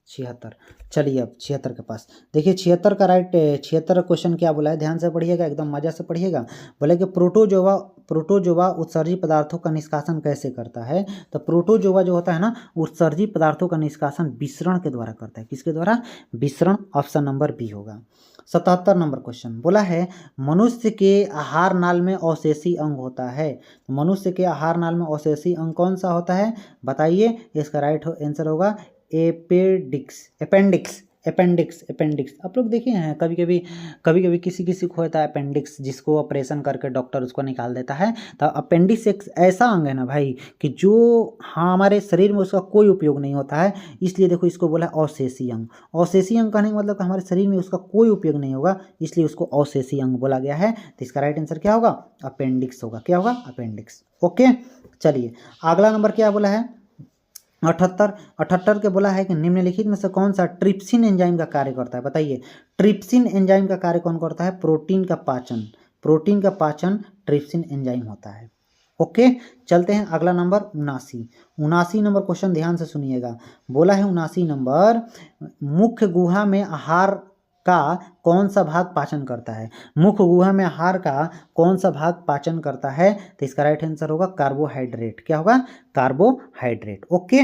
76। चलिए अब 76 के पास देखिए, 76 का राइट 76 क्वेश्चन क्या बोला है, ध्यान से पढ़िएगा, एकदम मजा से पढ़िएगा। बोले कि प्रोटोजोआ उत्सर्जी पदार्थों का निष्कासन कैसे करता है? तो प्रोटोजोआ जो होता है ना, उत्सर्जी पदार्थों का निष्कासन विसरण के द्वारा करता है। किसके द्वारा? विसरण, ऑप्शन नंबर बी होगा। 77 नंबर क्वेश्चन बोला है मनुष्य के आहार नाल में अवशेषी अंग होता है। मनुष्य के आहार नाल में अवशेषी अंग कौन सा होता है? बताइए, इसका राइट आंसर होगा अपेंडिक्स। आप लोग देखे हैं कभी कभी किसी को होता है अपेंडिक्स, जिसको ऑपरेशन करके डॉक्टर उसको निकाल देता है। तो अपेंडिक्स एक ऐसा अंग है ना भाई, कि जो हमारे शरीर में उसका कोई उपयोग नहीं होता है, इसलिए देखो इसको बोला है अवशेषी अंग। अवशेषी अंग कहने का मतलब कि हमारे शरीर में उसका कोई उपयोग नहीं होगा, इसलिए उसको अवशेषी अंग बोला गया है। तो इसका राइट आंसर क्या होगा? अपेंडिक्स होगा। क्या होगा? अपेंडिक्स। ओके, चलिए अगला नंबर क्या बोला है, अठहत्तर के बोला है कि निम्नलिखित में से कौन सा ट्रिप्सिन एंजाइम का कार्य करता है, बताइए। ट्रिप्सिन एंजाइम का कार्य कौन करता है? प्रोटीन का पाचन ट्रिप्सिन एंजाइम होता है। ओके, चलते हैं अगला नंबर 79 नंबर क्वेश्चन ध्यान से सुनिएगा। बोला है 79 नंबर, मुख्य गुहा में आहार का कौन सा भाग पाचन करता है? मुख्य गुहा में आहार का कौन सा भाग पाचन करता है? तो इसका राइट आंसर होगा कार्बोहाइड्रेट। क्या होगा? कार्बोहाइड्रेट। ओके,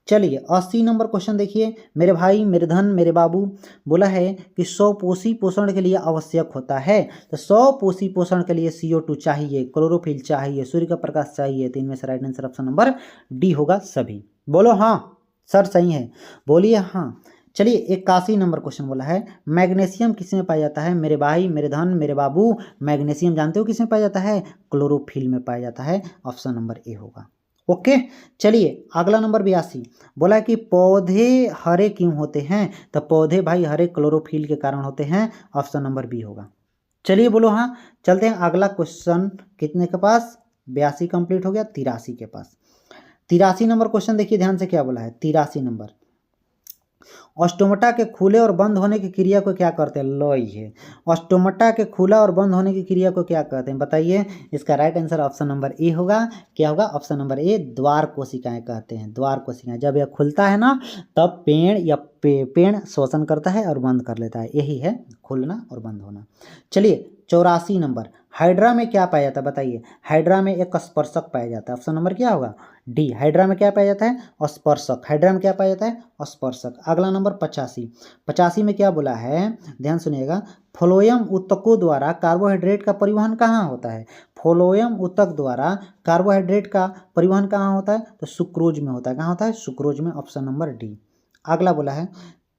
चलिए 80 नंबर क्वेश्चन देखिए। मेरे भाई, मेरे धन, मेरे बाबू, बोला है कि 100 पोषी पोषण के लिए आवश्यक होता है। तो 100 पोषी पोषण के लिए CO2 चाहिए, क्लोरोफिल चाहिए, सूर्य का प्रकाश चाहिए। तो इनमें से right answer option number D होगा सभी। बोलो हाँ सर सही है, बोलिए हाँ। चलिए 81 नंबर क्वेश्चन बोला है, मैग्नीशियम किस में पाया जाता है? मेरे भाई, मेरे धन, मेरे बाबू, मैग्नीशियम जानते हो किस में पाया जाता है? क्लोरोफिल में पाया जाता है। ऑप्शन नंबर ए होगा। ओके, चलिए अगला नंबर 82 बोला कि पौधे हरे क्यों होते हैं? तो पौधे भाई हरे क्लोरोफिल के कारण होते हैं। ऑप्शन नंबर बी होगा। चलिए बोलो हाँ। चलते हैं अगला क्वेश्चन, कितने के पास? 82 कंप्लीट हो गया, 83 के पास। 83 नंबर क्वेश्चन देखिए ध्यान से, क्या बोला है? 83 नंबर, ऑस्टोमटा के खुले और बंद होने की क्रिया को क्या करते हैं? लो ये ऑस्टोमटा के खुला और बंद होने की क्रिया को क्या कहते हैं, बताइए। इसका right answer option number A होगा। क्या होगा? ऑप्शन नंबर ए, द्वार कोशिकाएं कहते हैं। द्वार कोशिकाएं, जब यह खुलता है ना तब पेड़ श्वसन करता है और बंद कर लेता है। यही है खुलना और बंद होना। चलिए 84 नंबर, हाइड्रा में क्या पाया जाता है, बताइए। हाइड्रा में एक स्पर्शक पाया जाता है। ऑप्शन नंबर क्या होगा? डी। हाइड्रा में क्या पाया जाता है? स्पर्शक। हाइड्रा में क्या पाया जाता है? स्पर्शक। अगला नंबर 85 में क्या बोला है? ध्यान सुनिएगा, फ्लोएम ऊतकों द्वारा कार्बोहाइड्रेट का परिवहन कहाँ होता है? फ्लोएम ऊतक द्वारा कार्बोहाइड्रेट का परिवहन कहाँ होता है? तो सुक्रोज में होता है। कहाँ होता है? सुक्रोज में। Option number D. अगला बोला है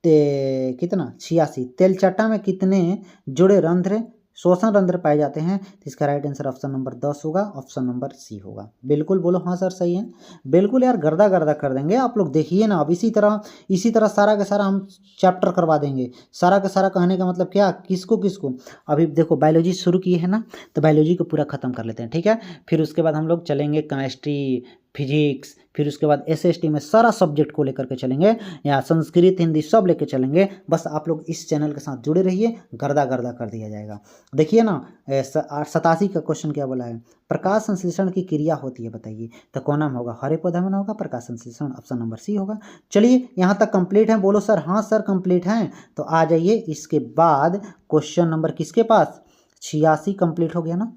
कितना? 86, तेलचट्टा में कितने जुड़े रंध्र, श्वसन रंध्र पाए जाते हैं? तो इसका राइट आंसर ऑप्शन नंबर 10 होगा। ऑप्शन नंबर सी होगा। बिल्कुल बोलो हाँ सर सही है। बिल्कुल यार, गर्दा गर्दा कर देंगे आप लोग, देखिए ना। अब इसी तरह सारा का सारा हम चैप्टर करवा देंगे। सारा का सारा कहने का मतलब क्या? किसको अभी देखो बायोलॉजी शुरू किए हैं ना, तो बायोलॉजी को पूरा खत्म कर लेते हैं, ठीक है। फिर उसके बाद हम लोग चलेंगे केमिस्ट्री, फिजिक्स, फिर उसके बाद SST में सारा सब्जेक्ट को लेकर के चलेंगे, या संस्कृत, हिंदी सब लेके चलेंगे। बस आप लोग इस चैनल के साथ जुड़े रहिए, गर्दा गर्दा कर दिया जाएगा। देखिए ना 87 का क्वेश्चन क्या बोला है? प्रकाश संश्लेषण की क्रिया होती है, बताइए। तो कौन नाम होगा? हरे पौधा में ना होगा प्रकाश संश्लेषण। ऑप्शन नंबर सी होगा। चलिए यहाँ तक कंप्लीट है, बोलो सर हाँ सर कंप्लीट है। तो आ जाइए इसके बाद क्वेश्चन नंबर किसके पास? 86 कंप्लीट हो गया ना।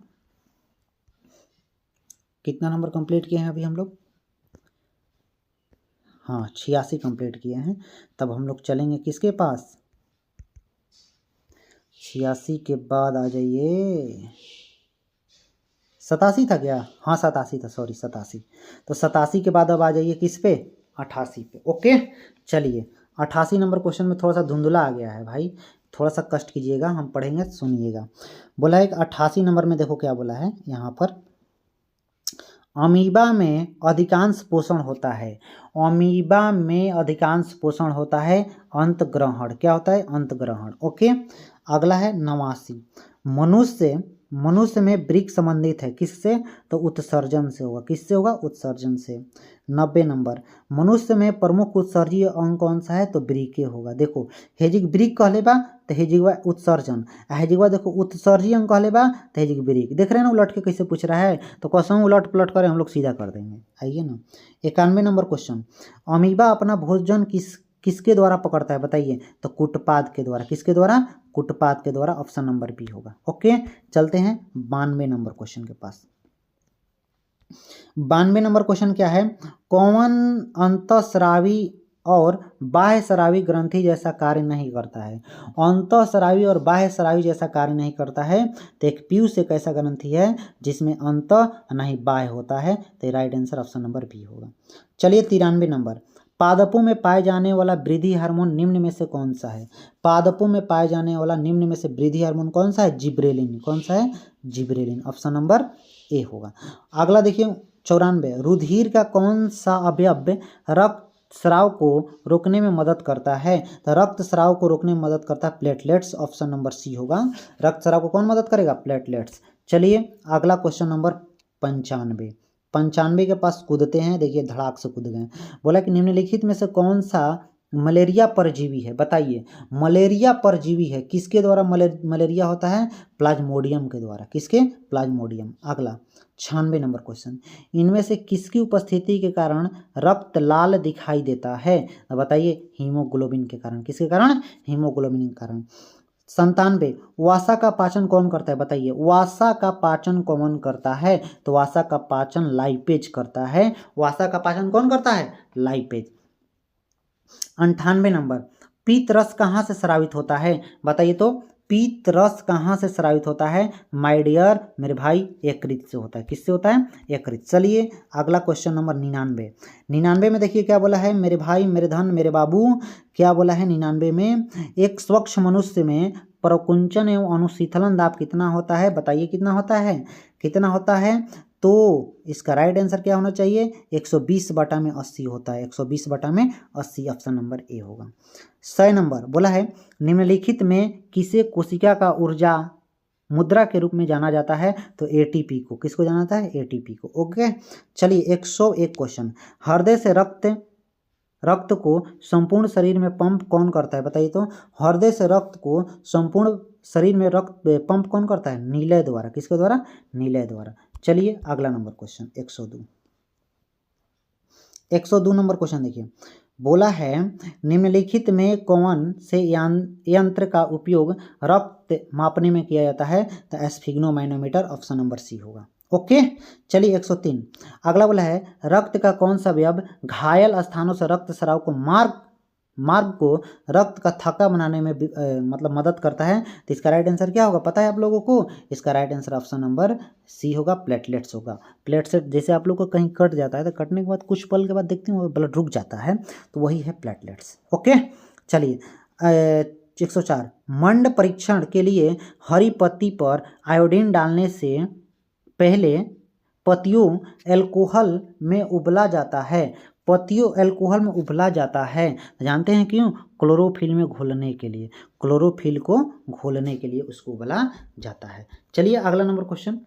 कितना नंबर कंप्लीट किए हैं अभी हम लोग? हाँ 86 कंप्लीट किए हैं। तब हम लोग चलेंगे किसके पास? 86 के बाद आ जाइए, 87 था क्या? हाँ 87 था, सॉरी 87। तो 87 के बाद अब आ जाइए किस पे? 88 पे। ओके, चलिए 88 नंबर क्वेश्चन में थोड़ा सा धुंधला आ गया है भाई, थोड़ा सा कष्ट कीजिएगा, हम पढ़ेंगे सुनिएगा। बोला है 88 नंबर में, देखो क्या बोला है यहाँ पर, अमीबा में अधिकांश पोषण होता है। अमीबा में अधिकांश पोषण होता है अंतग्रहण। क्या होता है? अंतग्रहण। ओके, अगला है 89, मनुष्य में वृक्क संबंधित है किससे? तो उत्सर्जन से होगा। किससे होगा? उत्सर्जन से। 90 नंबर, मनुष्य में प्रमुख उत्सर्जीय अंग कौन सा है? तो वृक्क होगा। देखो हेजिक वृक्क कहले बा तो हेजिकवा उत्सर्जन, हेजिकवा देखो उत्सर्जीय अंग कहले बा तो हेजिक वृक्क। देख रहे हैं ना उलट के कैसे पूछ रहा है? तो कसम उलट पलट करें हम लोग सीधा कर देंगे। आइए ना 91 नंबर क्वेश्चन, अमीबा अपना भोजन किसके द्वारा पकड़ता है, बताइए। तो कुटपाद के द्वारा। किसके द्वारा? कुटपाद के द्वारा। ऑप्शन नंबर बी होगा। ओके, चलते हैं 92 नंबर क्वेश्चन के पास। 92 नंबर क्वेश्चन क्या है? कौन अंतःस्रावी और बाह्य स्रावी ग्रंथि जैसा कार्य नहीं करता है? अंतःस्रावी और बाह्य स्रावी जैसा कार्य नहीं करता है। तो एक पीयूष एक ऐसा ग्रंथि है जिसमें अंत नहीं बाह्य होता है। तो right answer option number B होगा। चलिए 93 नंबर, पादपों में पाए जाने वाला वृद्धि हार्मोन निम्न में से कौन सा है? पादपों में पाए जाने वाला निम्न में से वृद्धि हार्मोन कौन सा है? जिब्रेलिन। कौन सा है? जिब्रेलिन। ऑप्शन नंबर ए होगा। अगला देखिए 94, रुधिर का कौन सा अवयव रक्त स्राव को रोकने में मदद करता है? तो रक्त स्राव को रोकने में मदद करता है प्लेटलेट्स। ऑप्शन नंबर सी होगा। रक्त स्राव को कौन मदद करेगा? प्लेटलेट्स। चलिए अगला क्वेश्चन नंबर 95, 95 के पास कूदते हैं, देखिए धड़ाक से कूद गए। बोला कि निम्नलिखित में से कौन सा मलेरिया परजीवी है, बताइए। मलेरिया परजीवी है, किसके द्वारा मलेरिया होता है? प्लाज्मोडियम के द्वारा। किसके? प्लाज्मोडियम। अगला 96 नंबर क्वेश्चन, इनमें से किसकी उपस्थिति के कारण रक्त लाल दिखाई देता है? बताइए। हीमोग्लोबिन के कारण। किसके कारण? हीमोग्लोबिन के कारण। 97, वसा का पाचन कौन करता है? बताइए। वसा का पाचन कौन करता है? तो वसा का पाचन लाइपेज करता है। वसा का पाचन कौन करता है? लाइपेज। 98 नंबर, पीत रस कहाँ से स्रावित होता है? बताइए तो। पीत रस कहाँ से स्रावित होता है? माय डियर मेरे भाई, यकृत से होता है। किससे होता है? यकृत। चलिए अगला क्वेश्चन नंबर 99। 99 में देखिए क्या बोला है मेरे भाई, मेरे धन, मेरे बाबू। क्या बोला है 99 में? एक स्वच्छ मनुष्य में प्रकुंचन एवं अनुशीतलन दाब कितना होता है? बताइए कितना होता है? कितना होता है? तो इसका राइट आंसर क्या होना चाहिए? 120/80 होता है। 120/80, ऑप्शन नंबर ए होगा। 100 नंबर बोला है निम्नलिखित में किसे कोशिका का ऊर्जा मुद्रा के रूप में जाना जाता है? तो एटीपी को। किसको जाना जाता है? एटीपी को। ओके। चलिए 101 क्वेश्चन, हृदय से रक्त को संपूर्ण शरीर में पंप कौन करता है? बताइए तो। हृदय से रक्त को संपूर्ण शरीर में रक्त पंप कौन करता है? नीलय द्वारा। किसके द्वारा? नीलय द्वारा। चलिए अगला नंबर क्वेश्चन 102। 102 नंबर क्वेश्चन देखिए, बोला है निम्नलिखित में कौन से यंत्र का उपयोग रक्त मापने में किया जाता है? तो एस्फिग्नोमैनोमीटर, ऑप्शन नंबर सी होगा। ओके। चलिए 103, अगला बोला है रक्त का कौन सा अवयव घायल स्थानों से रक्त स्राव को मार्ग को रक्त का थक्का बनाने में मतलब मदद करता है। तो इसका राइट आंसर क्या होगा पता है आप लोगों को? इसका right answer option number C होगा, प्लेटलेट्स होगा। प्लेटलेट जैसे आप लोग को कहीं कट जाता है तो कटने के बाद कुछ पल के बाद देखते हैं वो ब्लड रुक जाता है, तो वही है प्लेटलेट्स। ओके। चलिए 104, मंड परीक्षण के लिए हरी पत्ती पर आयोडीन डालने से पहले पत्तियों एल्कोहल में उबला जाता है। पत्तियों एल्कोहल में उबला जाता है, जानते हैं क्यों? क्लोरोफिल में घोलने के लिए। क्लोरोफिल को घोलने के लिए उसको उबला जाता है। चलिए अगला नंबर क्वेश्चन,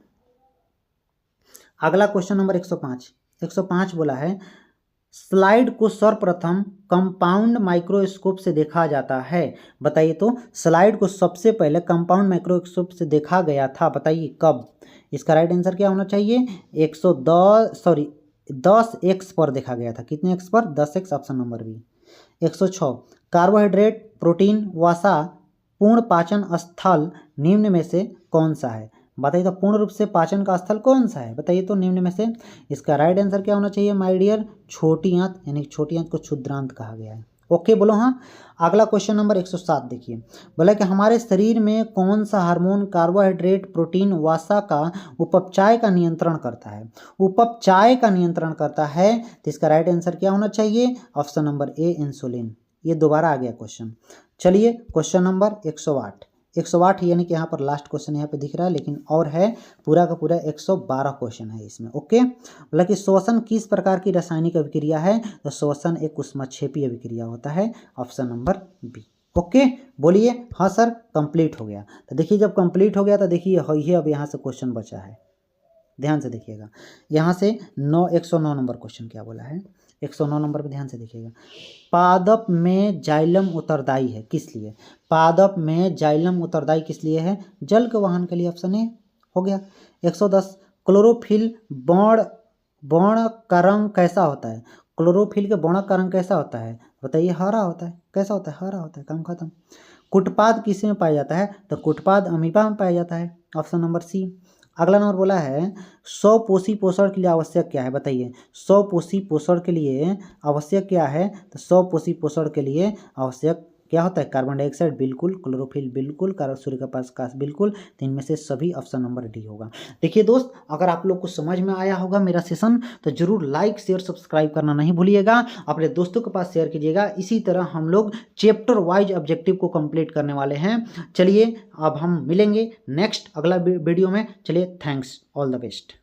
अगला क्वेश्चन नंबर 105। 105 बोला है स्लाइड को सर्वप्रथम कंपाउंड माइक्रोस्कोप से देखा जाता है। बताइए तो। स्लाइड को सबसे पहले कंपाउंड माइक्रोस्कोप से देखा गया था, बताइए कब? इसका राइट आंसर क्या होना चाहिए? 10x पर देखा गया था। कितने x पर? 10x, option number B. 106, carbohydrate, protein, वसा पूर्ण पाचन स्थल निम्न में से कौन सा है? बताइए तो। पूर्ण रूप से पाचन का स्थल कौन सा है? बताइए तो निम्न में से। इसका राइट आंसर क्या होना चाहिए माय डियर? छोटी आंत, यानी छोटी आंत को क्षुद्रांत कहा गया है। ओके बोलो हाँ। अगला क्वेश्चन नंबर 107 देखिए, बोला कि हमारे शरीर में कौन सा हार्मोन कार्बोहाइड्रेट, प्रोटीन, वसा का उपचय का नियंत्रण करता है? उपचय का नियंत्रण करता है। तो इसका राइट आंसर क्या होना चाहिए? Option number A, insulin. ये दोबारा आ गया क्वेश्चन। चलिए क्वेश्चन नंबर 108। 108 यानी कि यहाँ पर लास्ट क्वेश्चन यहाँ पे दिख रहा है, लेकिन और है पूरा का पूरा 112 क्वेश्चन है इसमें। ओके। बोला कि श्वसन किस प्रकार की रासायनिक अभिक्रिया है? तो श्वसन एक ऊष्माक्षेपी अभिक्रिया होता है, ऑप्शन नंबर बी। ओके बोलिए हाँ सर कंप्लीट हो गया। तो देखिए जब कंप्लीट हो गया तो देखिए ये अब यहाँ से क्वेश्चन बचा है, ध्यान से देखिएगा। यहाँ से 109 नंबर क्वेश्चन क्या बोला है? 109 नंबर पे ध्यान से देखिएगा। पादप में जाइलम उत्तरदायी है, किस लिए? पादप में जाइलम उत्तरदायी किस लिए है? जल के वहन के लिए, ऑप्शन ए हो गया। 110, क्लोरोफिल बर्ण का रंग कैसा होता है? क्लोरोफिल के बर्ण का रंग कैसा होता है? बताइए। हरा होता है। कैसा होता है? हरा होता है। काम खत्म। कुटपाद किस में पाया जाता है? तो कुटपाद अमीबा में पाया जाता है, ऑप्शन नंबर सी। अगला नंबर बोला है स्वपोषी पोषण के लिए आवश्यक क्या है? बताइए। स्वपोषी पोषण के लिए आवश्यक क्या है? तो स्वपोषी पोषण के लिए आवश्यक क्या होता है? कार्बन डाइऑक्साइड बिल्कुल, क्लोरोफिल बिल्कुल, सूर्य का प्रकाश बिल्कुल। तो इनमें से सभी ऑप्शन नंबर डी होगा। देखिए दोस्त, अगर आप लोग को समझ में आया होगा मेरा सेशन तो जरूर लाइक शेयर सब्सक्राइब करना नहीं भूलिएगा, अपने दोस्तों के पास शेयर कीजिएगा। इसी तरह हम लोग चैप्टर वाइज ऑब्जेक्टिव को कंप्लीट करने वाले हैं। चलिए अब हम मिलेंगे नेक्स्ट अगला वीडियो में। चलिए थैंक्स, ऑल द बेस्ट।